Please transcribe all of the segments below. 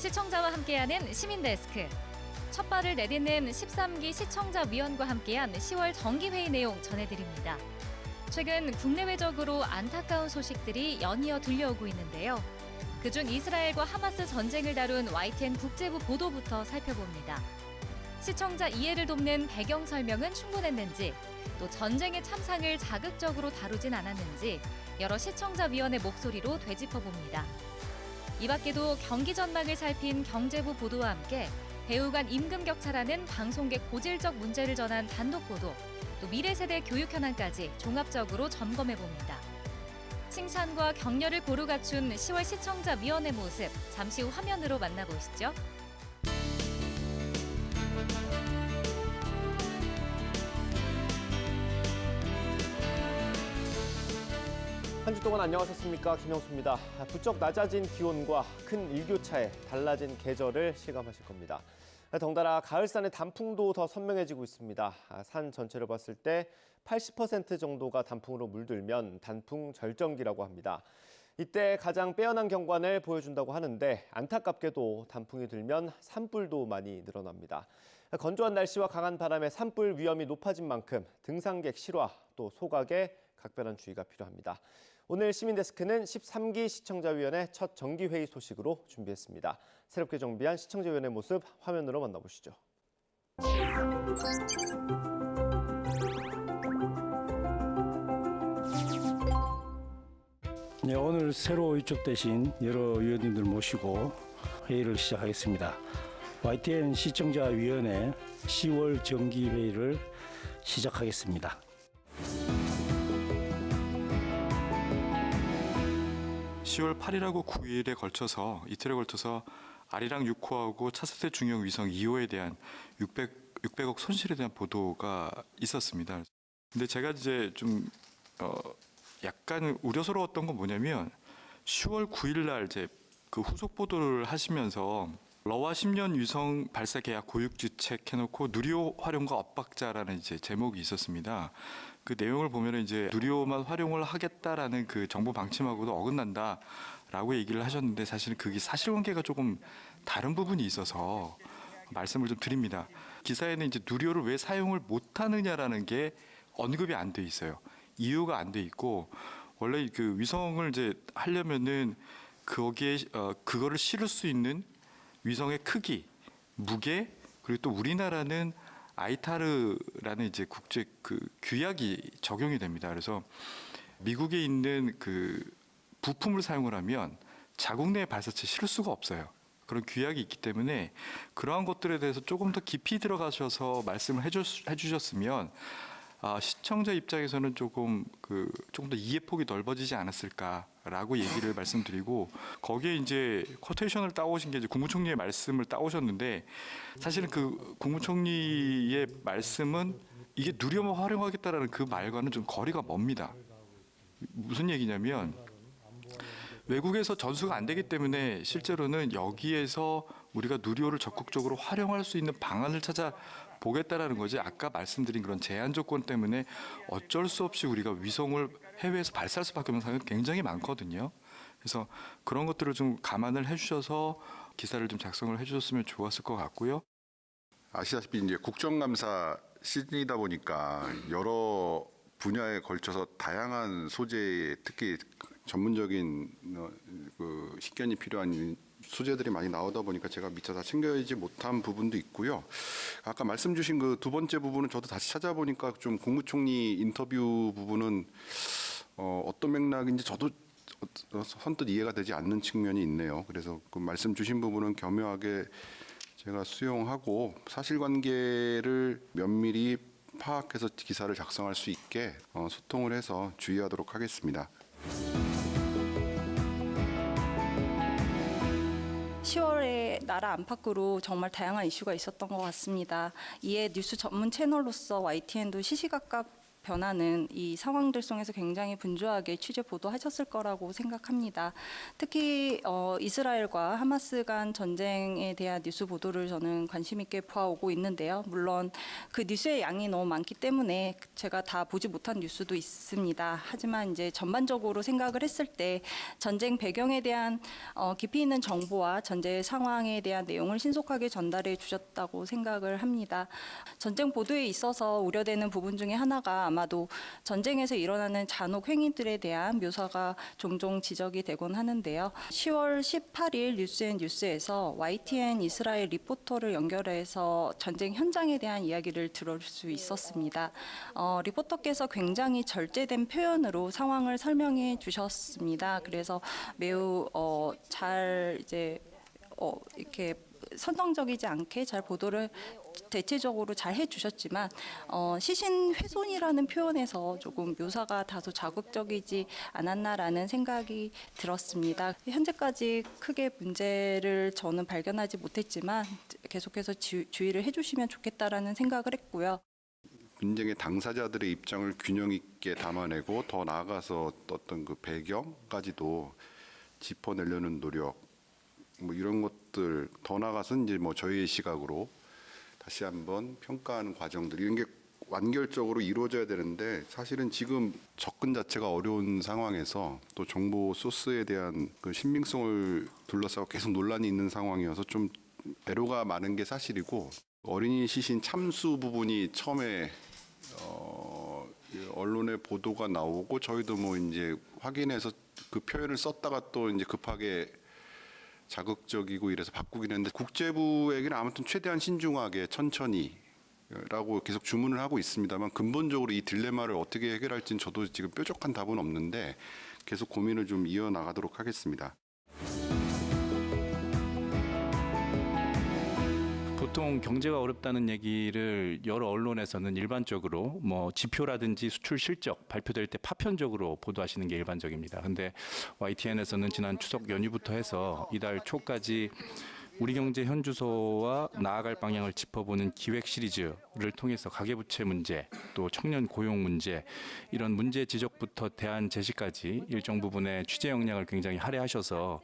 시청자와 함께하는 시민데스크. 첫 발을 내딛는 13기 시청자위원과 함께한 10월 정기회의 내용 전해드립니다. 최근 국내외적으로 안타까운 소식들이 연이어 들려오고 있는데요. 그중 이스라엘과 하마스 전쟁을 다룬 YTN 국제부 보도부터 살펴봅니다. 시청자 이해를 돕는 배경 설명은 충분했는지, 또 전쟁의 참상을 자극적으로 다루진 않았는지 여러 시청자위원의 목소리로 되짚어봅니다. 이 밖에도 경기 전망을 살핀 경제부 보도와 함께 배우 간 임금 격차라는 방송객 고질적 문제를 전한 단독 보도, 또 미래 세대 교육 현안까지 종합적으로 점검해봅니다. 칭찬과 격려를 고루 갖춘 10월 시청자위원의 모습, 잠시 후 화면으로 만나보시죠. 한 주 동안 안녕하셨습니까? 김영수입니다. 부쩍 낮아진 기온과 큰 일교차에 달라진 계절을 실감하실 겁니다. 덩달아 가을산의 단풍도 더 선명해지고 있습니다. 산 전체를 봤을 때 80% 정도가 단풍으로 물들면 단풍 절정기라고 합니다. 이때 가장 빼어난 경관을 보여준다고 하는데 안타깝게도 단풍이 들면 산불도 많이 늘어납니다. 건조한 날씨와 강한 바람에 산불 위험이 높아진 만큼 등산객 실화, 또 소각에 각별한 주의가 필요합니다. 오늘 시민데스크는 13기 시청자위원회 첫 정기회의 소식으로 준비했습니다. 새롭게 정비한 시청자위원회 모습 화면으로 만나보시죠. 네, 오늘 새로 위촉되신 여러 위원님들 모시고 회의를 시작하겠습니다. YTN 시청자위원회 10월 정기회의를 시작하겠습니다. 10월 8일하고 9일에 걸쳐서 이틀에 걸쳐서 아리랑 6호하고 차세대 중형 위성 2호에 대한 600억 손실에 대한 보도가 있었습니다. 근데 제가 이제 좀 약간 우려스러웠던 건 뭐냐면 10월 9일 날 이제 그 후속 보도를 하시면서 러와 10년 위성 발사 계약 고육지책 해놓고 누리호 활용과 엇박자라는 이제 제목이 있었습니다. 그 내용을 보면은 이제 누리호만 활용을 하겠다라는 그 정부 방침하고도 어긋난다라고 얘기를 하셨는데 사실은 그게 사실관계가 조금 다른 부분이 있어서 말씀을 좀 드립니다. 기사에는 이제 누리호를 왜 사용을 못하느냐라는 게 언급이 안 돼 있어요. 이유가 안 돼 있고 원래 그 위성을 이제 하려면은 거기에 그거를 실을 수 있는 위성의 크기, 무게, 그리고 또 우리나라는 아이타르라는 이제 국제 그 규약이 적용이 됩니다. 그래서 미국에 있는 그 부품을 사용을 하면 자국 내 발사체에 실을 수가 없어요. 그런 규약이 있기 때문에 그러한 것들에 대해서 조금 더 깊이 들어가셔서 말씀을 해주셨으면 시청자 입장에서는 조금 더 이해 폭이 넓어지지 않았을까라고 얘기를 말씀드리고 거기에 이제 쿼테이션을 따오신 게 이제 국무총리의 말씀을 따오셨는데 사실은 그 국무총리의 말씀은 이게 누리호만 활용하겠다라는 그 말과는 좀 거리가 멉니다. 무슨 얘기냐면 외국에서 전수가 안 되기 때문에 실제로는 여기에서 우리가 누리호를 적극적으로 활용할 수 있는 방안을 찾아 보겠다라는 거지. 아까 말씀드린 그런 제한 조건 때문에 어쩔 수 없이 우리가 위성을 해외에서 발사할 수밖에 없는 상황이 굉장히 많거든요. 그래서 그런 것들을 좀 감안을 해주셔서 기사를 좀 작성을 해주셨으면 좋았을 것 같고요. 아시다시피 이제 국정감사 시즌이다 보니까 여러 분야에 걸쳐서 다양한 소재, 특히 전문적인 그 식견이 필요한 소재들이 많이 나오다 보니까 제가 미처 다 챙겨야지 못한 부분도 있고요. 아까 말씀 주신 그 두 번째 부분은 저도 다시 찾아보니까 좀 국무총리 인터뷰 부분은 어떤 맥락인지 저도 선뜻 이해가 되지 않는 측면이 있네요. 그래서 그 말씀 주신 부분은 겸허하게 제가 수용하고 사실관계를 면밀히 파악해서 기사를 작성할 수 있게 소통을 해서 주의하도록 하겠습니다. 10월에 나라 안팎으로 정말 다양한 이슈가 있었던 것 같습니다. 이에 뉴스 전문 채널로서 YTN도 시시각각 변하는 이 상황들 속에서 굉장히 분주하게 취재 보도하셨을 거라고 생각합니다. 특히 이스라엘과 하마스 간 전쟁에 대한 뉴스 보도를 저는 관심 있게 보아오고 있는데요. 물론 그 뉴스의 양이 너무 많기 때문에 제가 다 보지 못한 뉴스도 있습니다. 하지만 이제 전반적으로 생각을 했을 때 전쟁 배경에 대한 깊이 있는 정보와 전쟁 상황에 대한 내용을 신속하게 전달해 주셨다고 생각을 합니다. 전쟁 보도에 있어서 우려되는 부분 중에 하나가 아마도 전쟁에서 일어나는 잔혹 행위들에 대한 묘사가 종종 지적이 되곤 하는데요. 10월 18일 뉴스앤뉴스에서 YTN 이스라엘 리포터를 연결해서 전쟁 현장에 대한 이야기를 들을 수 있었습니다. 리포터께서 굉장히 절제된 표현으로 상황을 설명해 주셨습니다. 그래서 매우 잘 이렇게 선정적이지 않게 잘 보도를 대체적으로 잘 해주셨지만 시신 훼손이라는 표현에서 조금 묘사가 다소 자극적이지 않았나라는 생각이 들었습니다. 현재까지 크게 문제를 저는 발견하지 못했지만 계속해서 주의를 해주시면 좋겠다라는 생각을 했고요. 분쟁의 당사자들의 입장을 균형 있게 담아내고 더 나아가서 어떤 그 배경까지도 짚어내려는 노력, 뭐 이런 것들 더 나아가서 이제 뭐 저희의 시각으로 다시 한번 평가하는 과정들 이런 게 완결적으로 이루어져야 되는데 사실은 지금 접근 자체가 어려운 상황에서 또 정보 소스에 대한 그 신빙성을 둘러싸고 계속 논란이 있는 상황이어서 좀 애로가 많은 게 사실이고 어린이 시신 참수 부분이 처음에 언론의 보도가 나오고 저희도 뭐 이제 확인해서 그 표현을 썼다가 또 이제 급하게 자극적이고 이래서 바꾸긴 했는데 국제부에게는 아무튼 최대한 신중하게 천천히라고 계속 주문을 하고 있습니다만 근본적으로 이 딜레마를 어떻게 해결할지는 저도 지금 뾰족한 답은 없는데 계속 고민을 좀 이어나가도록 하겠습니다. 보통 경제가 어렵다는 얘기를 여러 언론에서는 일반적으로 뭐 지표라든지 수출 실적 발표될 때 파편적으로 보도하시는 게 일반적입니다. 근데 YTN에서는 지난 추석 연휴부터 해서 이달 초까지 우리 경제 현주소와 나아갈 방향을 짚어보는 기획 시리즈를 통해서 가계부채 문제, 또 청년 고용 문제, 이런 문제 지적부터 대안 제시까지 일정 부분의 취재 역량을 굉장히 할애하셔서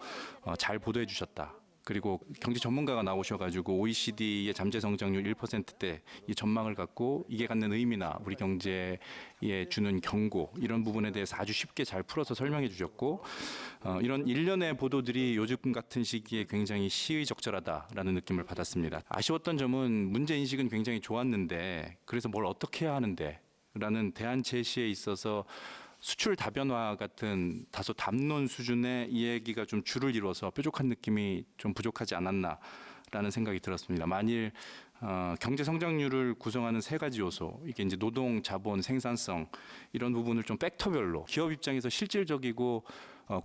잘 보도해 주셨다. 그리고 경제 전문가가 나오셔가지고 OECD의 잠재 성장률 1%대 이 전망을 갖고 이게 갖는 의미나 우리 경제에 주는 경고 이런 부분에 대해서 아주 쉽게 잘 풀어서 설명해 주셨고 이런 일련의 보도들이 요즘 같은 시기에 굉장히 시의적절하다라는 느낌을 받았습니다. 아쉬웠던 점은 문제 인식은 굉장히 좋았는데 그래서 뭘 어떻게 해야 하는데 라는 대안 제시에 있어서 수출 다변화 같은 다소 담론 수준의 이야기가 좀 줄을 이뤄서 뾰족한 느낌이 좀 부족하지 않았나라는 생각이 들었습니다. 만일 경제 성장률을 구성하는 세 가지 요소, 이게 이제 노동, 자본, 생산성 이런 부분을 좀 팩터별로 기업 입장에서 실질적이고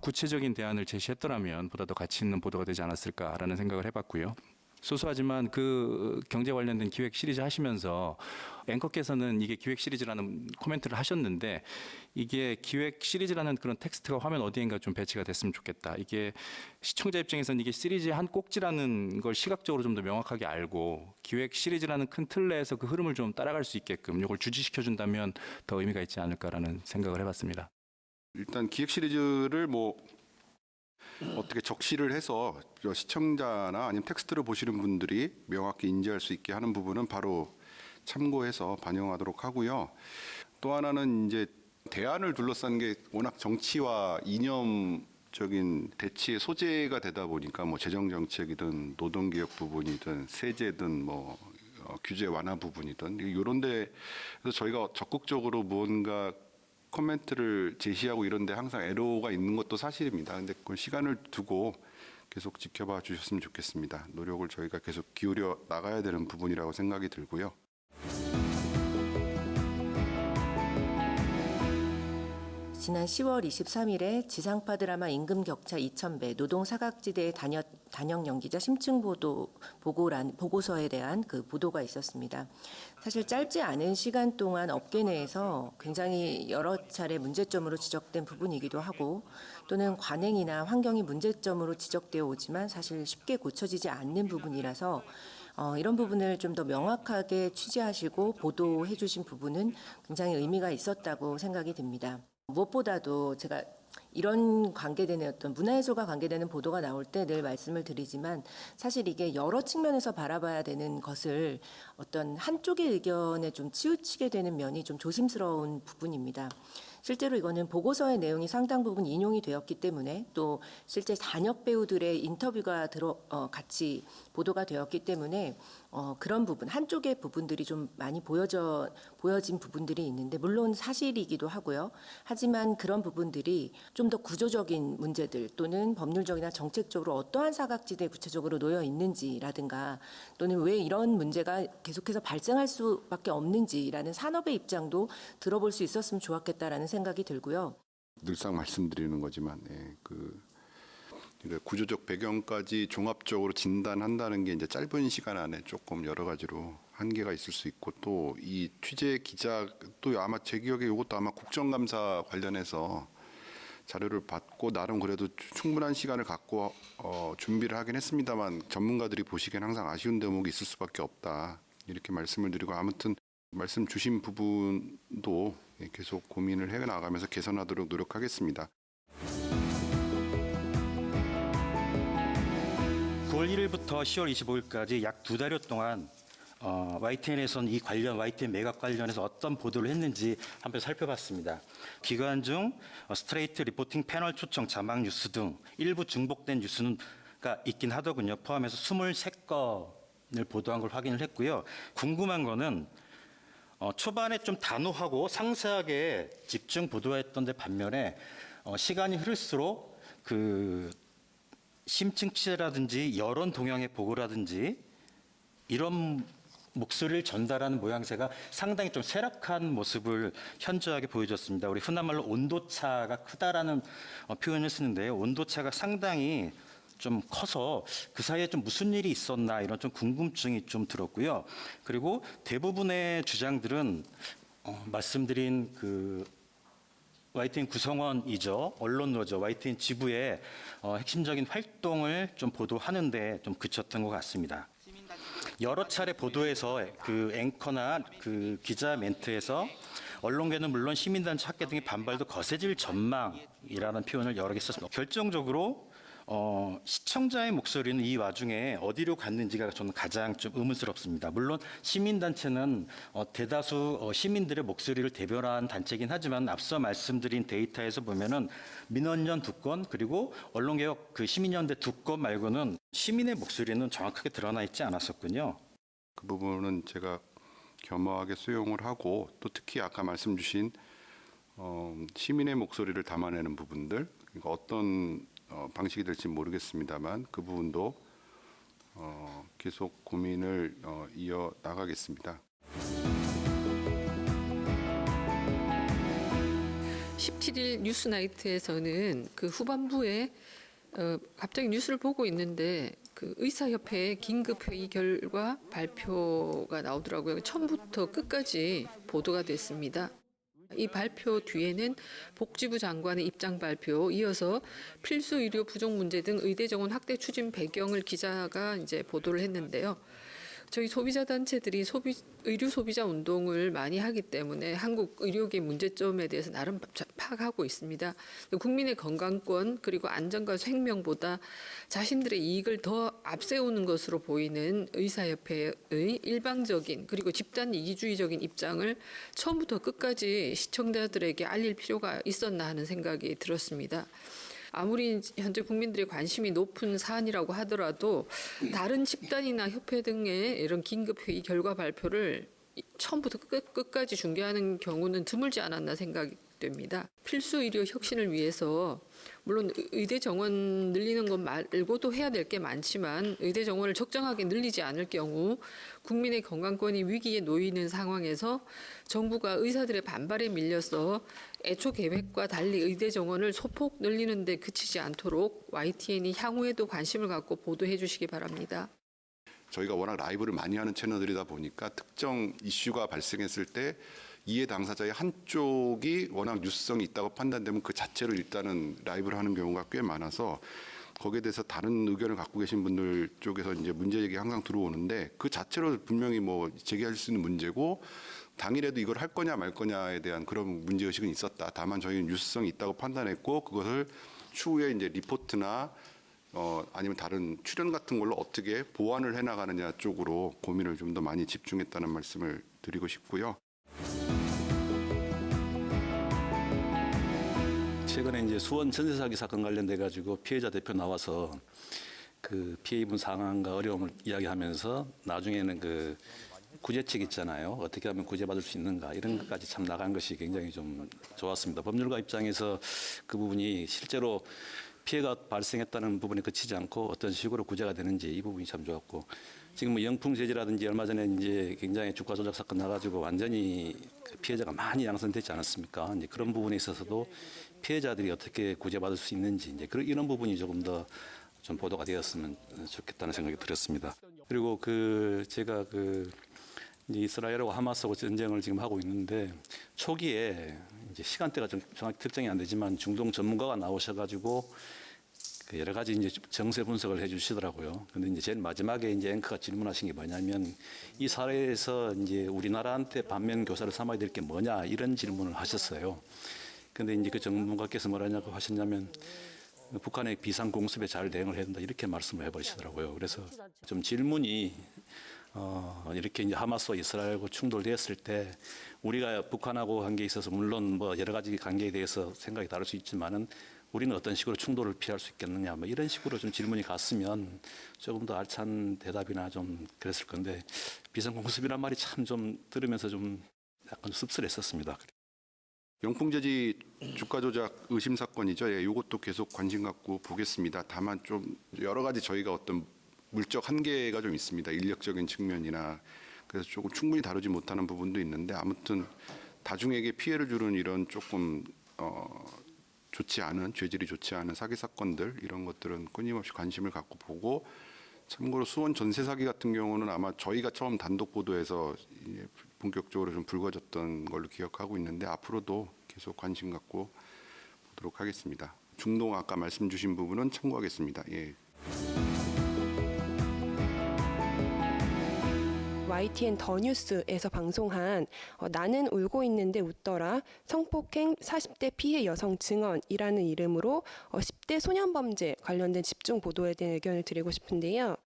구체적인 대안을 제시했더라면 보다 더 가치 있는 보도가 되지 않았을까라는 생각을 해봤고요. 소소하지만 그 경제 관련된 기획 시리즈 하시면서 앵커께서는 이게 기획 시리즈라는 코멘트를 하셨는데 이게 기획 시리즈라는 그런 텍스트가 화면 어디인가 좀 배치가 됐으면 좋겠다. 이게 시청자 입장에서는 이게 시리즈의 한 꼭지라는 걸 시각적으로 좀 더 명확하게 알고 기획 시리즈라는 큰 틀 내에서 그 흐름을 좀 따라갈 수 있게끔 이걸 주지시켜 준다면 더 의미가 있지 않을까라는 생각을 해봤습니다. 일단 기획 시리즈를 뭐 어떻게 적시를 해서 시청자나 아니면 텍스트를 보시는 분들이 명확히 인지할 수 있게 하는 부분은 바로 참고해서 반영하도록 하고요. 또 하나는 이제 대안을 둘러싼 게 워낙 정치와 이념적인 대치의 소재가 되다 보니까 뭐 재정 정책이든 노동 개혁 부분이든 세제든 뭐 규제 완화 부분이든 이런 데서 저희가 적극적으로 무언가 코멘트를 제시하고 이런 데 항상 애로가 있는 것도 사실입니다. 근데 그 시간을 두고 계속 지켜봐 주셨으면 좋겠습니다. 노력을 저희가 계속 기울여 나가야 되는 부분이라고 생각이 들고요. 지난 10월 23일에 지상파 드라마 임금 격차 2,000배 노동 사각지대의 단역 연기자 심층 보고서에 대한 그 보도가 있었습니다. 사실 짧지 않은 시간 동안 업계 내에서 굉장히 여러 차례 문제점으로 지적된 부분이기도 하고 또는 관행이나 환경이 문제점으로 지적되어 오지만 사실 쉽게 고쳐지지 않는 부분이라서 이런 부분을 좀 더 명확하게 취재하시고 보도해 주신 부분은 굉장히 의미가 있었다고 생각이 듭니다. 무엇보다도 제가 이런 관계되는 어떤 문화예술과 관계되는 보도가 나올 때 늘 말씀을 드리지만 사실 이게 여러 측면에서 바라봐야 되는 것을 어떤 한쪽의 의견에 좀 치우치게 되는 면이 좀 조심스러운 부분입니다. 실제로 이거는 보고서의 내용이 상당 부분 인용이 되었기 때문에 또 실제 단역 배우들의 인터뷰가 같이 보도가 되었기 때문에 그런 부분, 한쪽의 부분들이 좀 많이 보여진 부분들이 있는데 물론 사실이기도 하고요. 하지만 그런 부분들이 좀 더 구조적인 문제들 또는 법률적이나 정책적으로 어떠한 사각지대에 구체적으로 놓여 있는지라든가 또는 왜 이런 문제가 계속해서 발생할 수밖에 없는지라는 산업의 입장도 들어볼 수 있었으면 좋았겠다라는 생각이 들고요. 늘상 말씀드리는 거지만 구조적 배경까지 종합적으로 진단한다는 게 이제 짧은 시간 안에 조금 여러 가지로 한계가 있을 수 있고 또 이 취재 기자 또 아마 제 기억에 이것도 아마 국정감사 관련해서 자료를 받고 나름 그래도 충분한 시간을 갖고 준비를 하긴 했습니다만 전문가들이 보시기엔 항상 아쉬운 대목이 있을 수밖에 없다 이렇게 말씀을 드리고 아무튼 말씀 주신 부분도 계속 고민을 해나가면서 개선하도록 노력하겠습니다. 9월 1일부터 10월 25일까지 약 2달여 동안 YTN에서는 이 관련 YTN 매각 관련해서 어떤 보도를 했는지 한번 살펴봤습니다. 기간 중 스트레이트 리포팅 패널 초청 자막 뉴스 등 일부 중복된 뉴스가 있긴 하더군요. 포함해서 23건을 보도한 걸 확인을 했고요. 궁금한 거는 초반에 좀 단호하고 상세하게 집중 보도했던 데 반면에 시간이 흐를수록 그 심층 취재라든지 여론 동향의 보고라든지 이런 목소리를 전달하는 모양새가 상당히 좀 쇠락한 모습을 현저하게 보여줬습니다. 우리 흔한 말로 온도차가 크다라는 표현을 쓰는데요. 온도차가 상당히 좀 커서 그 사이에 좀 무슨 일이 있었나 이런 좀 궁금증이 좀 들었고요. 그리고 대부분의 주장들은 말씀드린 그 YTN 구성원이죠. 언론노조 YTN 지부의 핵심적인 활동을 좀 보도하는데 좀 그쳤던 것 같습니다. 여러 차례 보도에서 그 앵커나 그 기자 멘트에서 언론계는 물론 시민단체 학계 등의 반발도 거세질 전망이라는 표현을 여러 개 썼습니다. 결정적으로 시청자의 목소리는 이 와중에 어디로 갔는지가 저는 가장 좀 의문스럽습니다. 물론 시민단체는 대다수 시민들의 목소리를 대변한 단체이긴 하지만 앞서 말씀드린 데이터에서 보면은 민원연 2건 그리고 언론개혁 그 시민연대 2건 말고는 시민의 목소리는 정확하게 드러나 있지 않았었군요. 그 부분은 제가 겸허하게 수용을 하고 또 특히 아까 말씀 주신 시민의 목소리를 담아내는 부분들 그러니까 어떤 방식이 될지 모르겠습니다만 그 부분도 계속 고민을 이어 나가겠습니다. 17일 뉴스나이트에서는 그 후반부에 갑자기 뉴스를 보고 있는데 그 의사협회의 긴급회의 결과 발표가 나오더라고요. 처음부터 끝까지 보도가 됐습니다. 이 발표 뒤에는 복지부 장관의 입장 발표, 이어서 필수 의료 부족 문제 등 의대 정원 확대 추진 배경을 기자가 이제 보도를 했는데요. 저희 소비자 단체들이 의료 소비자 운동을 많이 하기 때문에 한국 의료계 문제점에 대해서 나름 파악하고 있습니다. 국민의 건강권 그리고 안전과 생명보다 자신들의 이익을 더 앞세우는 것으로 보이는 의사협회의 일방적인 그리고 집단 이기주의적인 입장을 처음부터 끝까지 시청자들에게 알릴 필요가 있었나 하는 생각이 들었습니다. 아무리 현재 국민들의 관심이 높은 사안이라고 하더라도 다른 집단이나 협회 등의 이런 긴급회의 결과 발표를 처음부터 끝까지 중계하는 경우는 드물지 않았나 생각이 됩니다. 필수 의료 혁신을 위해서 물론 의대 정원 늘리는 것 말고도 해야 될 게 많지만 의대 정원을 적정하게 늘리지 않을 경우 국민의 건강권이 위기에 놓이는 상황에서 정부가 의사들의 반발에 밀려서 애초 계획과 달리 의대 정원을 소폭 늘리는 데 그치지 않도록 YTN이 향후에도 관심을 갖고 보도해 주시기 바랍니다. 저희가 워낙 라이브를 많이 하는 채널들이다 보니까 특정 이슈가 발생했을 때 이해 당사자의 한쪽이 워낙 뉴스성이 있다고 판단되면 그 자체로 일단은 라이브를 하는 경우가 꽤 많아서 거기에 대해서 다른 의견을 갖고 계신 분들 쪽에서 이제 문제 제기 항상 들어오는데 그 자체로 분명히 뭐 제기할 수 있는 문제고 당일에도 이걸 할 거냐 말 거냐에 대한 그런 문제 의식은 있었다. 다만 저희는 뉴스성이 있다고 판단했고 그것을 추후에 이제 리포트나 아니면 다른 출연 같은 걸로 어떻게 보완을 해 나가느냐 쪽으로 고민을 좀 더 많이 집중했다는 말씀을 드리고 싶고요. 최근에 이제 수원 전세 사기 사건 관련돼 가지고 피해자 대표 나와서 그 피해 입은 상황과 어려움을 이야기하면서 나중에는 그 구제책 있잖아요. 어떻게 하면 구제받을 수 있는가 이런 것까지 참 나간 것이 굉장히 좀 좋았습니다. 법률가 입장에서 그 부분이 실제로 피해가 발생했다는 부분에 그치지 않고 어떤 식으로 구제가 되는지 이 부분이 참 좋았고 지금 뭐 영풍제지라든지 얼마 전에 이제 굉장히 주가 조작 사건 나가지고 완전히 그 피해자가 많이 양산되지 않았습니까? 이제 그런 부분에 있어서도 피해자들이 어떻게 구제받을 수 있는지 이제 이런 부분이 조금 더 좀 보도가 되었으면 좋겠다는 생각이 들었습니다. 그리고 그 제가 그 이제 이스라엘하고 하마스하고 전쟁을 지금 하고 있는데 초기에 이제 시간대가 좀 정확히 특정이 안 되지만 중동 전문가가 나오셔가지고 그 여러 가지 이제 정세 분석을 해주시더라고요. 근데 이제 제일 마지막에 이제 앵커가 질문하신 게 뭐냐면 이 사례에서 이제 우리나라한테 반면 교사를 삼아야 될 게 뭐냐 이런 질문을 하셨어요. 근데 이제 그 전문가께서 뭐라냐고 하셨냐면 북한의 비상 공습에 잘 대응을 해야 된다 이렇게 말씀을 해버리시더라고요. 그래서 좀 질문이 이렇게 이제 하마스와 이스라엘하고 충돌되었을 때 우리가 북한하고 관계에 있어서 물론 뭐 여러 가지 관계에 대해서 생각이 다를 수 있지만은 우리는 어떤 식으로 충돌을 피할 수 있겠느냐 뭐 이런 식으로 좀 질문이 갔으면 조금 더 알찬 대답이나 좀 그랬을 건데 비상공습이란 말이 참 좀 들으면서 좀 약간 씁쓸했었습니다. 영풍제지 주가 조작 의심 사건이죠. 예, 이것도 계속 관심 갖고 보겠습니다. 다만 좀 여러 가지 저희가 어떤 물적 한계가 좀 있습니다. 인력적인 측면이나 그래서 조금 충분히 다루지 못하는 부분도 있는데 아무튼 다중에게 피해를 주는 이런 조금 좋지 않은 죄질이 좋지 않은 사기 사건들 이런 것들은 끊임없이 관심을 갖고 보고 참고로 수원 전세 사기 같은 경우는 아마 저희가 처음 단독 보도해서 본격적으로 좀 불거졌던 걸로 기억하고 있는데 앞으로도 계속 관심 갖고 보도록 하겠습니다. 중동 아까 말씀 주신 부분은 참고하겠습니다. 예. YTN 더 뉴스에서 방송한 나는 울고 있는데 웃더라 성폭행 40대 피해 여성 증언이라는 이름으로 10대 소년범죄 관련된 집중 보도에 대한 의견을 드리고 싶은데요.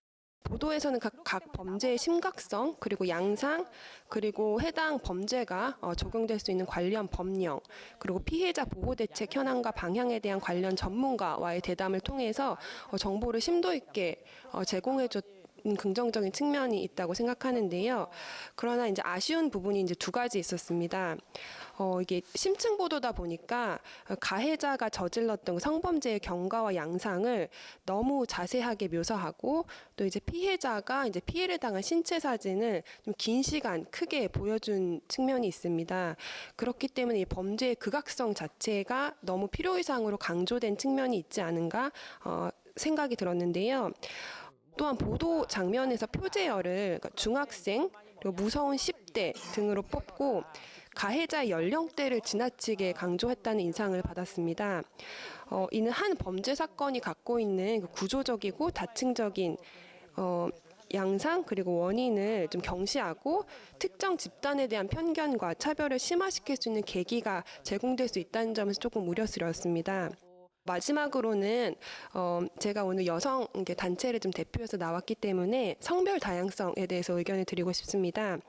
보도에서는 각 범죄의 심각성 그리고 양상 그리고 해당 범죄가 적용될 수 있는 관련 법령 그리고 피해자 보호대책 현황과 방향에 대한 관련 전문가와의 대담을 통해서 정보를 심도 있게 제공해줬 긍정적인 측면이 있다고 생각하는데요. 그러나 이제 아쉬운 부분이 이제 두 가지 있었습니다. 이게 심층 보도다 보니까 가해자가 저질렀던 성범죄의 경과와 양상을 너무 자세하게 묘사하고 또 이제 피해자가 이제 피해를 당한 신체 사진을 좀 긴 시간 크게 보여준 측면이 있습니다. 그렇기 때문에 이 범죄의 극악성 자체가 너무 필요 이상으로 강조된 측면이 있지 않은가 생각이 들었는데요. 또한 보도 장면에서 표제열을 중학생, 그리고 무서운 10대 등으로 뽑고 가해자의 연령대를 지나치게 강조했다는 인상을 받았습니다. 이는 한 범죄 사건이 갖고 있는 구조적이고 다층적인 양상 그리고 원인을 좀 경시하고 특정 집단에 대한 편견과 차별을 심화시킬 수 있는 계기가 제공될 수 있다는 점에서 조금 우려스러웠습니다. 마지막으로는 제가 오늘 여성 단체를 좀 대표해서 나왔기 때문에 성별 다양성에 대해서 의견을 드리고 싶습니다.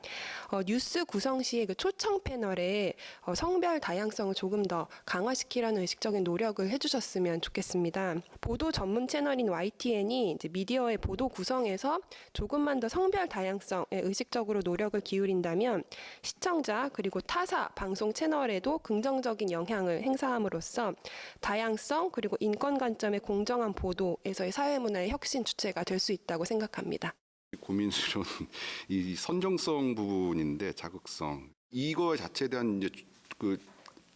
뉴스 구성 시에 그 초청 패널에 성별 다양성을 조금 더 강화시키라는 의식적인 노력을 해주셨으면 좋겠습니다. 보도 전문 채널인 YTN이 이제 미디어의 보도 구성에서 조금만 더 성별 다양성에 의식적으로 노력을 기울인다면 시청자 그리고 타사 방송 채널에도 긍정적인 영향을 행사함으로써 다양성 그리고 인권 관점의 공정한 보도에서의 사회문화의 혁신 주체가 될 수 있다고 생각합니다. 고민스러운 이 선정성 부분인데 자극성 이거 자체에 대한 이제 그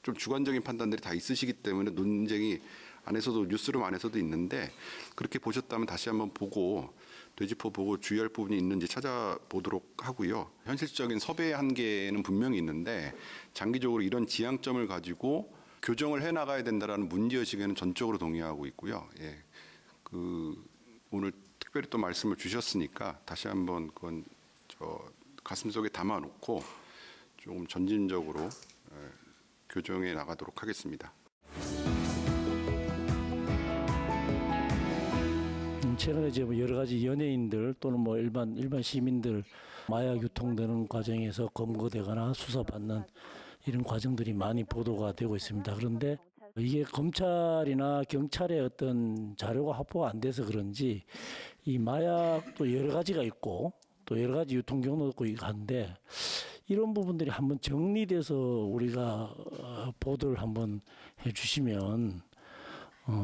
좀 주관적인 판단들이 다 있으시기 때문에 논쟁이 안에서도 뉴스룸 안에서도 있는데 그렇게 보셨다면 다시 한번 보고 되짚어보고 주의할 부분이 있는지 찾아보도록 하고요. 현실적인 섭외의 한계는 분명히 있는데 장기적으로 이런 지향점을 가지고 교정을 해나가야 된다는 문제의식에는 전적으로 동의하고 있고요. 예. 오늘 특별히 또 말씀을 주셨으니까 다시 한번 그건 가슴속에 담아놓고 조금 점진적으로 교정해 나가도록 하겠습니다. 최근에 이제 여러 가지 연예인들 또는 뭐 일반 시민들 마약 유통되는 과정에서 검거되거나 수사받는 이런 과정들이 많이 보도가 되고 있습니다. 그런데 이게 검찰이나 경찰의 어떤 자료가 확보가 안 돼서 그런지 이 마약도 여러 가지가 있고 또 여러 가지 유통 경로도 있고 한데 이런 부분들이 한번 정리돼서 우리가 보도를 한번 해주시면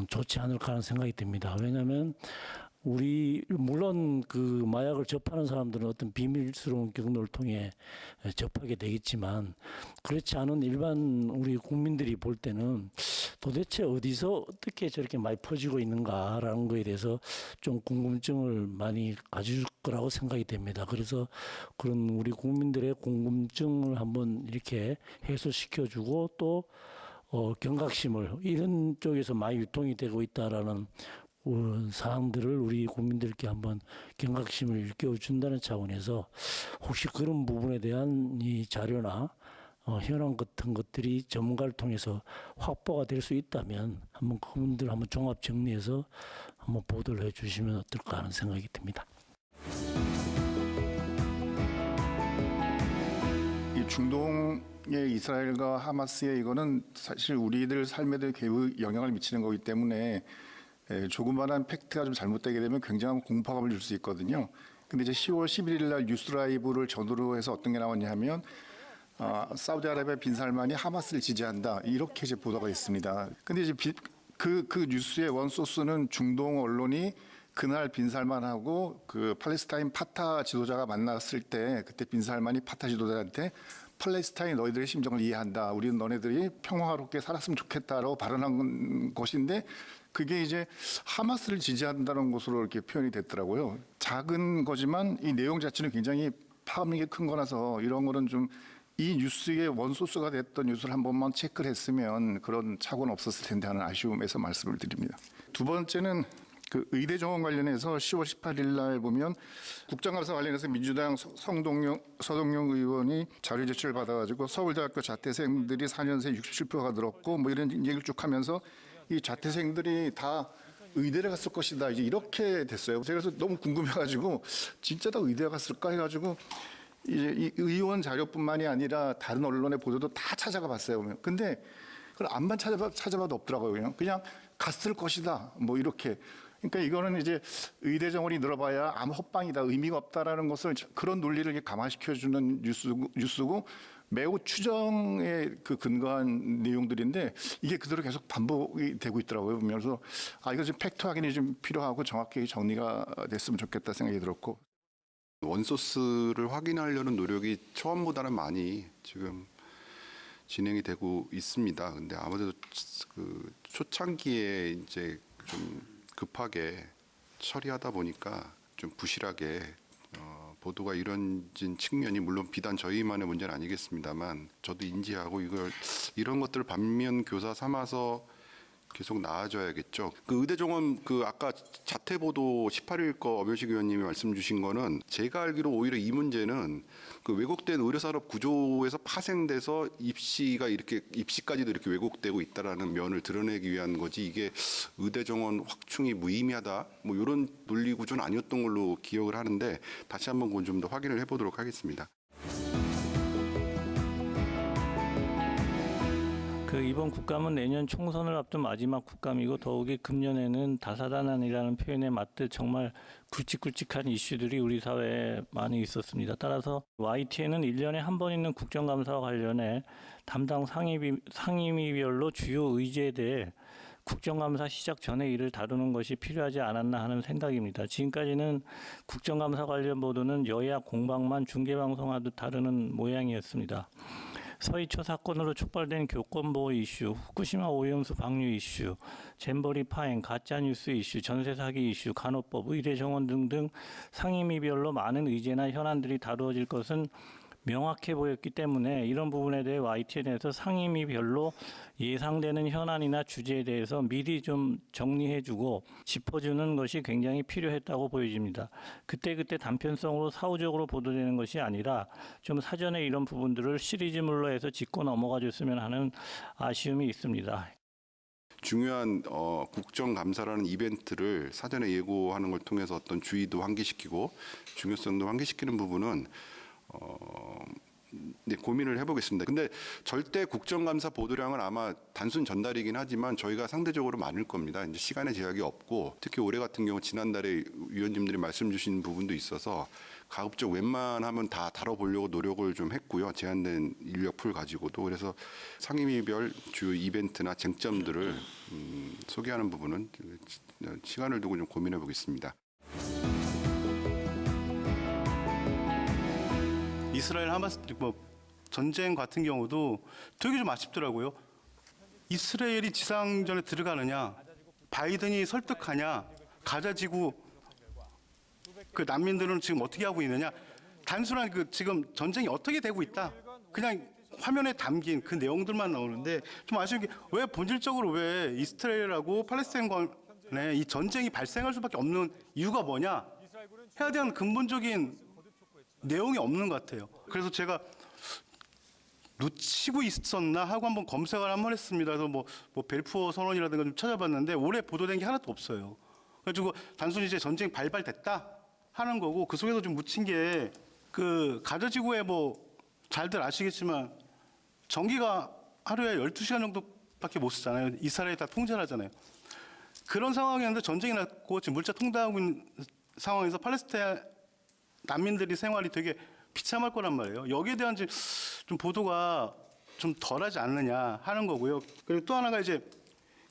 좋지 않을까 하는 생각이 듭니다. 왜냐하면 물론 그 마약을 접하는 사람들은 어떤 비밀스러운 경로를 통해 접하게 되겠지만 그렇지 않은 일반 우리 국민들이 볼 때는 도대체 어디서 어떻게 저렇게 많이 퍼지고 있는가라는 거에 대해서 좀 궁금증을 많이 가질 거라고 생각이 됩니다. 그래서 그런 우리 국민들의 궁금증을 한번 이렇게 해소시켜주고 또 경각심을 이런 쪽에서 많이 유통이 되고 있다라는 사항들을 우리 국민들께 한번 경각심을 일깨워준다는 차원에서 혹시 그런 부분에 대한 이 자료나 현황 같은 것들이 전문가를 통해서 확보가 될 수 있다면 한번 그분들 한번 종합 정리해서 한번 보도를 해주시면 어떨까 하는 생각이 듭니다. 이 중동의 이스라엘과 하마스의 이거는 사실 우리들 삶에도 매우 영향을 미치는 거기 때문에 조그마한 팩트가 좀 잘못되게 되면 굉장한 공포감을 줄 수 있거든요. 근데 이제 10월 11일 날 뉴스라이브를 전후로 해서 어떤 게 나왔냐 하면 사우디아라비아 빈살만이 하마스를 지지한다 이렇게 이제 보도가 있습니다. 근데 이제 그 뉴스의 원소스는 중동 언론이 그날 빈살만하고 그 팔레스타인 파타 지도자가 만났을 때 그때 빈살만이 파타 지도자한테 팔레스타인 너희들의 심정을 이해한다. 우리는 너네들이 평화롭게 살았으면 좋겠다라고 발언한 것인데 그게 이제 하마스를 지지한다는 것으로 이렇게 표현이 됐더라고요. 작은 거지만 이 내용 자체는 굉장히 파급력이 큰 거라서 이런 거는 좀 이 뉴스의 원소스가 됐던 뉴스를 한 번만 체크를 했으면 그런 착오는 없었을 텐데 하는 아쉬움에서 말씀을 드립니다. 두 번째는 그 의대 정원 관련해서 10월 18일 날 보면 국정감사 관련해서 민주당 서동영 의원이 자료 제출을 받아가지고 서울대학교 자퇴생들이 4년 새 67%가 늘었고 뭐 이런 얘기를 쭉 하면서 이 자퇴생들이 다 의대를 갔을 것이다 이제 이렇게 됐어요. 제가 그래서 너무 궁금해가지고 진짜 다 의대 갔을까 해가지고 이제 이 의원 자료뿐만이 아니라 다른 언론의 보도도 다 찾아가 봤어요. 근데 그걸 안만 찾아봐도 없더라고요. 그냥 갔을 것이다 뭐 이렇게. 그러니까 이거는 이제 의대 정원이 늘어봐야 아무 헛방이다 의미가 없다라는 것을 그런 논리를 감화시켜주는 뉴스고 매우 추정에 근거한 내용들인데 이게 그대로 계속 반복이 되고 있더라고요. 그래서 이거 좀 팩트 확인이 좀 필요하고 정확히 정리가 됐으면 좋겠다 생각이 들었고 원소스를 확인하려는 노력이 처음보다는 많이 지금 진행이 되고 있습니다. 근데 아무래도 그 초창기에 이제 좀 급하게 처리하다 보니까 좀 부실하게 보도가 이루어진 측면이 물론 비단 저희만의 문제는 아니겠습니다만 저도 인지하고 이런 것들을 반면 교사 삼아서 계속 나아져야겠죠. 그 의대 정원 아까 자퇴 보도 18일 거 엄효식 의원님이 말씀 주신 거는 제가 알기로 오히려 이 문제는 그 왜곡된 의료산업 구조에서 파생돼서 입시까지도 이렇게 왜곡되고 있다라는 면을 드러내기 위한 거지 이게 의대 정원 확충이 무의미하다 뭐 이런 논리 구조는 아니었던 걸로 기억을 하는데 다시 한번 그건 좀 더 확인을 해보도록 하겠습니다. 이번 국감은 내년 총선을 앞둔 마지막 국감이고 더욱이 금년에는 다사다난이라는 표현에 맞듯 정말 굵직굵직한 이슈들이 우리 사회에 많이 있었습니다. 따라서 YTN은 1년에 한 번 있는 국정감사와 관련해 담당 상임위별로 주요 의제에 대해 국정감사 시작 전에 이를 다루는 것이 필요하지 않았나 하는 생각입니다. 지금까지는 국정감사 관련 보도는 여야 공방만 중계방송하듯 다루는 모양이었습니다. 서희초 사건으로 촉발된 교권보호 이슈, 후쿠시마 오염수 방류 이슈, 잼버리 파행, 가짜뉴스 이슈, 전세 사기 이슈, 간호법, 의대 정원 등등 상임위별로 많은 의제나 현안들이 다루어질 것은 명확해 보였기 때문에 이런 부분에 대해 YTN에서 상임위별로 예상되는 현안이나 주제에 대해서 미리 좀 정리해주고 짚어주는 것이 굉장히 필요했다고 보여집니다. 그때그때 단편성으로 사후적으로 보도되는 것이 아니라 좀 사전에 이런 부분들을 시리즈물로 해서 짚고 넘어가 줬으면 하는 아쉬움이 있습니다. 중요한 국정감사라는 이벤트를 사전에 예고하는 걸 통해서 어떤 주의도 환기시키고 중요성도 환기시키는 부분은 네, 고민을 해보겠습니다. 근데 절대 국정감사 보도량은 아마 단순 전달이긴 하지만 저희가 상대적으로 많을 겁니다. 이제 시간의 제약이 없고 특히 올해 같은 경우 지난달에 위원님들이 말씀 주신 부분도 있어서 가급적 웬만하면 다 다뤄보려고 노력을 좀 했고요. 제한된 인력풀 가지고도. 그래서 상임위별 주요 이벤트나 쟁점들을 소개하는 부분은 시간을 두고 좀 고민해 보겠습니다. 이스라엘 하마스 전쟁 같은 경우도 되게 좀 아쉽더라고요. 이스라엘이 지상전에 들어가느냐, 바이든이 설득하냐, 가자 지구 그 난민들은 지금 어떻게 하고 있느냐, 단순한 그 지금 전쟁이 어떻게 되고 있다, 그냥 화면에 담긴 그 내용들만 나오는데 좀 아쉬운 게 왜 본질적으로 왜 이스라엘하고 팔레스타인 간에 이 전쟁이 발생할 수밖에 없는 이유가 뭐냐 해야 되는 근본적인 내용이 없는 것 같아요. 그래서 제가 놓치고 있었나 하고 한번 검색을 한번 했습니다. 그래서 뭐 벨푸어 선언이라든가 좀 찾아봤는데 올해 보도된 게 하나도 없어요. 그래가지고 단순히 이제 전쟁이 발발됐다 하는 거고 그 속에서 좀 묻힌 게 그 가자지구에 뭐 잘들 아시겠지만 전기가 하루에 12시간 정도밖에 못 쓰잖아요. 이스라엘이 다 통제를 하잖아요. 그런 상황이었는데 전쟁이 났고 지금 물자 통제하고 있는 상황에서 팔레스타인 난민들이 생활이 되게 비참할 거란 말이에요. 여기에 대한 좀 보도가 좀 덜하지 않느냐 하는 거고요. 그리고 또 하나가 이제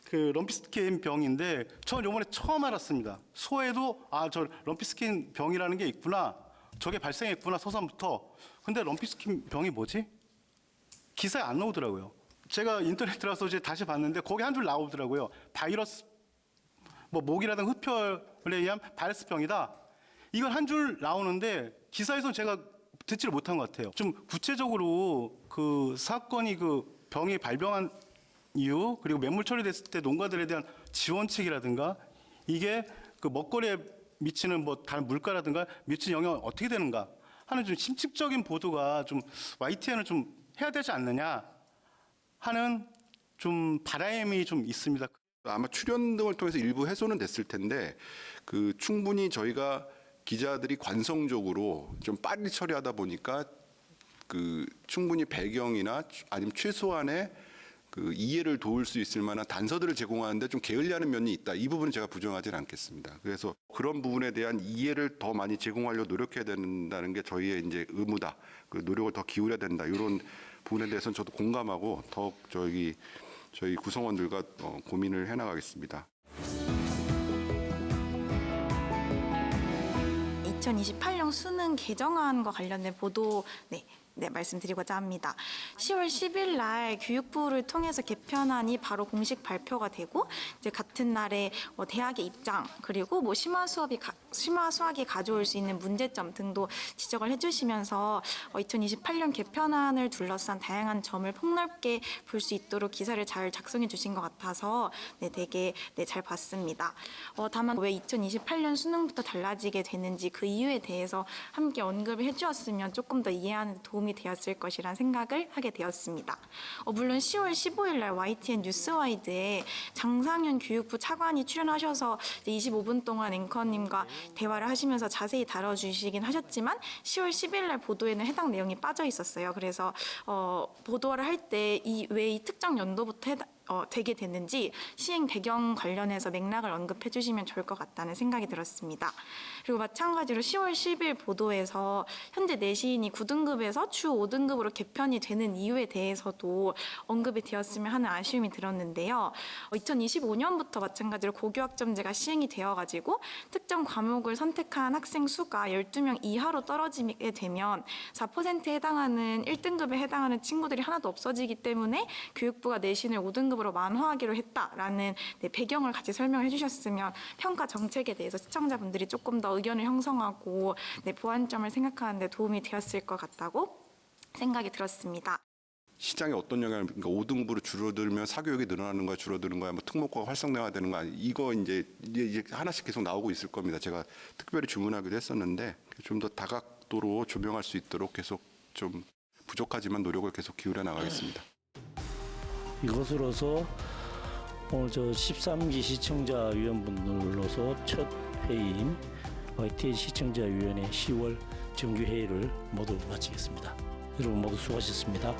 그 럼피스킨 병인데 전 요번에 처음 알았습니다. 소에도 저 럼피스킨 병이라는 게 있구나. 저게 발생했구나 서산부터. 근데 럼피스킨 병이 뭐지? 기사에 안 나오더라고요. 제가 인터넷 들어가서 이제 다시 봤는데 거기 한 줄 나오더라고요. 바이러스 뭐 목이라든가 흡혈에 의한 바이러스 병이다. 이건 한 줄 나오는데 기사에서는 제가 듣지를 못한 것 같아요. 좀 구체적으로 그 사건이 그 병이 발병한 이유 그리고 매물 처리됐을 때 농가들에 대한 지원책이라든가 이게 그 먹거리에 미치는 뭐 다른 물가라든가 미치는 영향은 어떻게 되는가 하는 좀 심층적인 보도가 좀 YTN을 좀 해야 되지 않느냐 하는 좀 바람이 좀 있습니다. 아마 출연 등을 통해서 일부 해소는 됐을 텐데 그 충분히 저희가 기자들이 관성적으로 좀 빨리 처리하다 보니까 그 충분히 배경이나 아니면 최소한의 그 이해를 도울 수 있을 만한 단서들을 제공하는데 좀 게을리하는 면이 있다. 이 부분은 제가 부정하지는 않겠습니다. 그래서 그런 부분에 대한 이해를 더 많이 제공하려고 노력해야 된다는 게 저희의 이제 의무다. 그 노력을 더 기울여야 된다. 이런 부분에 대해서는 저도 공감하고 더 저희 구성원들과 고민을 해나가겠습니다. 2028년 수능 개정안과 관련된 보도 말씀드리고자 합니다. 10월 10일 날 교육부를 통해서 개편안이 바로 공식 발표가 되고 이제 같은 날에 대학의 입장 그리고 뭐 심화 수학이 가져올 수 있는 문제점 등도 지적을 해주시면서 2028년 개편안을 둘러싼 다양한 점을 폭넓게 볼 수 있도록 기사를 잘 작성해 주신 것 같아서 되게 잘 봤습니다. 다만 왜 2028년 수능부터 달라지게 되는지 그 이유에 대해서 함께 언급을 해주었으면 조금 더 이해하는 도움이 되었을 것이라는 생각을 하게 되었습니다. 물론 10월 15일 날 YTN 뉴스와이드에 장상윤 교육부 차관이 출연하셔서 25분 동안 앵커님과 대화를 하시면서 자세히 다뤄주시긴 하셨지만 10월 10일 날 보도에는 해당 내용이 빠져 있었어요. 그래서 보도를 할 때 왜 이 특정 연도부터 되게 됐는지 시행 배경 관련해서 맥락을 언급해 주시면 좋을 것 같다는 생각이 들었습니다. 그리고 마찬가지로 10월 10일 보도에서 현재 내신이 9등급에서 주 5등급으로 개편이 되는 이유에 대해서도 언급이 되었으면 하는 아쉬움이 들었는데요. 2025년부터 마찬가지로 고교학점제가 시행이 되어가지고 특정 과목을 선택한 학생 수가 12명 이하로 떨어지게 되면 4%에 해당하는 1등급에 해당하는 친구들이 하나도 없어지기 때문에 교육부가 내신을 5등급 으로 만화하기로 했다라는 배경을 같이 설명해 주셨으면 평가 정책에 대해서 시청자분들이 조금 더 의견을 형성하고 보완점을 생각하는 데 도움이 되었을 것 같다고 생각이 들었습니다. 시장에 어떤 영향을, 그러니까 5등급으로 줄어들면 사교육이 늘어나는 거야, 줄어드는 거야, 뭐 특목고가 활성화되는 거야, 이거 이제 하나씩 계속 나오고 있을 겁니다. 제가 특별히 주문하기도 했었는데 좀 더 다각도로 조명할 수 있도록 계속 좀 부족하지만 노력을 계속 기울여 나가겠습니다. 이것으로서 오늘 저 13기 시청자위원분들로서 첫 회의인 YTN 시청자위원회 10월 정기회의를 모두 마치겠습니다. 여러분 모두 수고하셨습니다.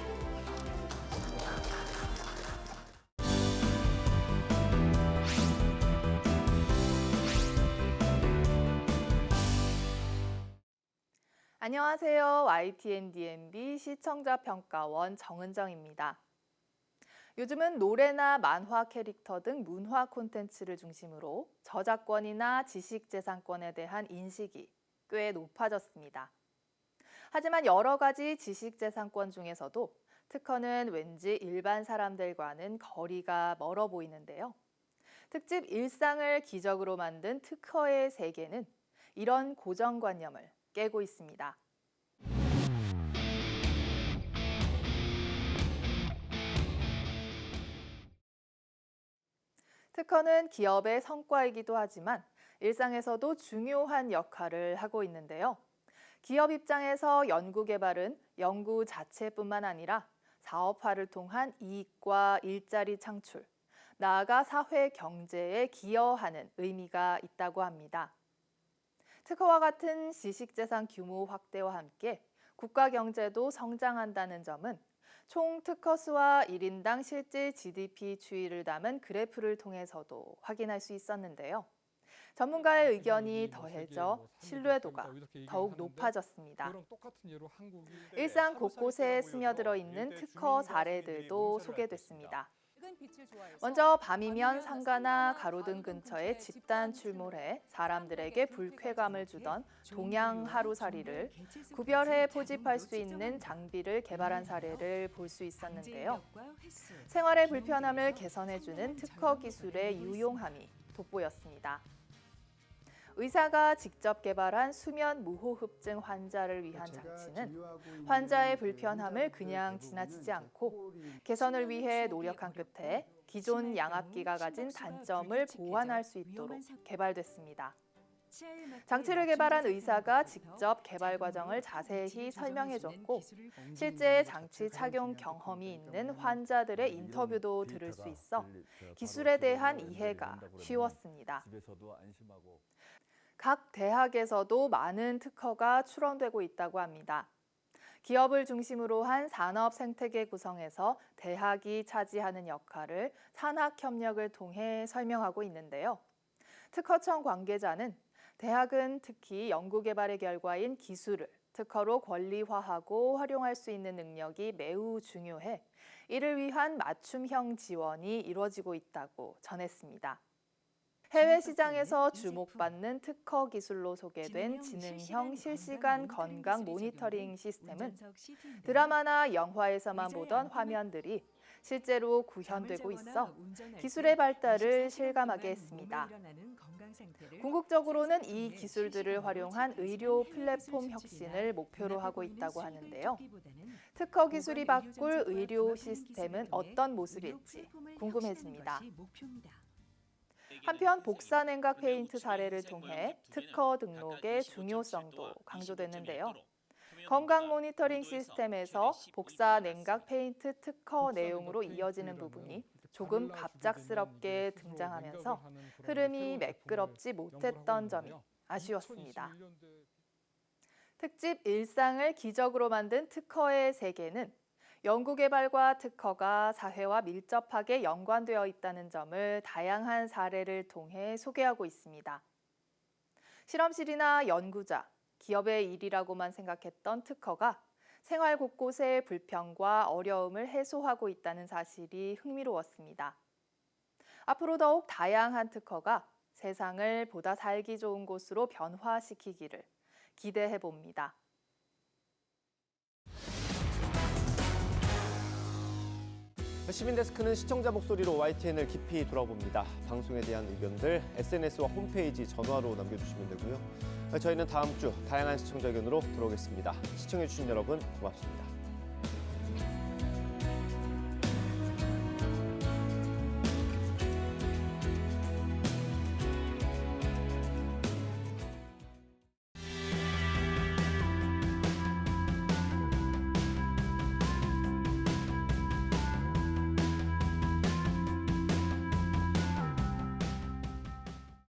안녕하세요. YTN DMB 시청자평가원 정은정입니다. 요즘은 노래나 만화 캐릭터 등 문화 콘텐츠를 중심으로 저작권이나 지식재산권에 대한 인식이 꽤 높아졌습니다. 하지만 여러 가지 지식재산권 중에서도 특허는 왠지 일반 사람들과는 거리가 멀어 보이는데요. 특집 일상을 기적으로 만든 특허의 세계는 이런 고정관념을 깨고 있습니다. 특허는 기업의 성과이기도 하지만 일상에서도 중요한 역할을 하고 있는데요. 기업 입장에서 연구개발은 연구 자체뿐만 아니라 사업화를 통한 이익과 일자리 창출, 나아가 사회 경제에 기여하는 의미가 있다고 합니다. 특허와 같은 지식재산 규모 확대와 함께 국가 경제도 성장한다는 점은 총 특허 수와 1인당 실질 GDP 추이를 담은 그래프를 통해서도 확인할 수 있었는데요. 전문가의 의견이 더해져 신뢰도가 더욱 높아졌습니다. 일상 곳곳에 스며들어 있는 특허 사례들도 소개됐습니다. 먼저 밤이면 상가나 가로등 근처에 집단 출몰해 사람들에게 불쾌감을 주던 동양 하루살이를 구별해 포집할 수 있는 장비를 개발한 사례를 볼 수 있었는데요. 생활의 불편함을 개선해주는 특허 기술의 유용함이 돋보였습니다. 의사가 직접 개발한 수면 무호흡증 환자를 위한 장치는 환자의 불편함을 그냥 지나치지 않고 개선을 위해 노력한 끝에 기존 양압기가 가진 단점을 보완할 수 있도록 개발됐습니다. 장치를 개발한 의사가 직접 개발 과정을 자세히 설명해줬고 실제 장치 착용 경험이 있는 환자들의 인터뷰도 들을 수 있어 기술에 대한 이해가 쉬웠습니다. 각 대학에서도 많은 특허가 출원되고 있다고 합니다. 기업을 중심으로 한 산업 생태계 구성에서 대학이 차지하는 역할을 산학협력을 통해 설명하고 있는데요. 특허청 관계자는 대학은 특히 연구개발의 결과인 기술을 특허로 권리화하고 활용할 수 있는 능력이 매우 중요해 이를 위한 맞춤형 지원이 이루어지고 있다고 전했습니다. 해외 시장에서 주목받는 특허 기술로 소개된 지능형 실시간 건강 모니터링 시스템은 드라마나 영화에서만 보던 화면들이 실제로 구현되고 있어 기술의 발달을 실감하게 했습니다. 궁극적으로는 이 기술들을 활용한 의료 플랫폼 혁신을 목표로 하고 있다고 하는데요. 특허 기술이 바꿀 의료 시스템은 어떤 모습일지 궁금해집니다. 한편 복사 냉각 페인트 사례를 통해 특허 등록의 중요성도 강조됐는데요. 건강 모니터링 시스템에서 복사 냉각 페인트 특허 내용으로 이어지는 부분이 조금 갑작스럽게 등장하면서 흐름이 매끄럽지 못했던 점이 아쉬웠습니다. 특집 일상을 기적으로 만든 특허의 세계는 연구개발과 특허가 사회와 밀접하게 연관되어 있다는 점을 다양한 사례를 통해 소개하고 있습니다. 실험실이나 연구자, 기업의 일이라고만 생각했던 특허가 생활 곳곳의 불편과 어려움을 해소하고 있다는 사실이 흥미로웠습니다. 앞으로 더욱 다양한 특허가 세상을 보다 살기 좋은 곳으로 변화시키기를 기대해 봅니다. 시민데스크는 시청자 목소리로 YTN을 깊이 돌아봅니다. 방송에 대한 의견들 SNS와 홈페이지, 전화로 남겨주시면 되고요. 저희는 다음 주 다양한 시청자 의견으로 돌아오겠습니다. 시청해주신 여러분 고맙습니다.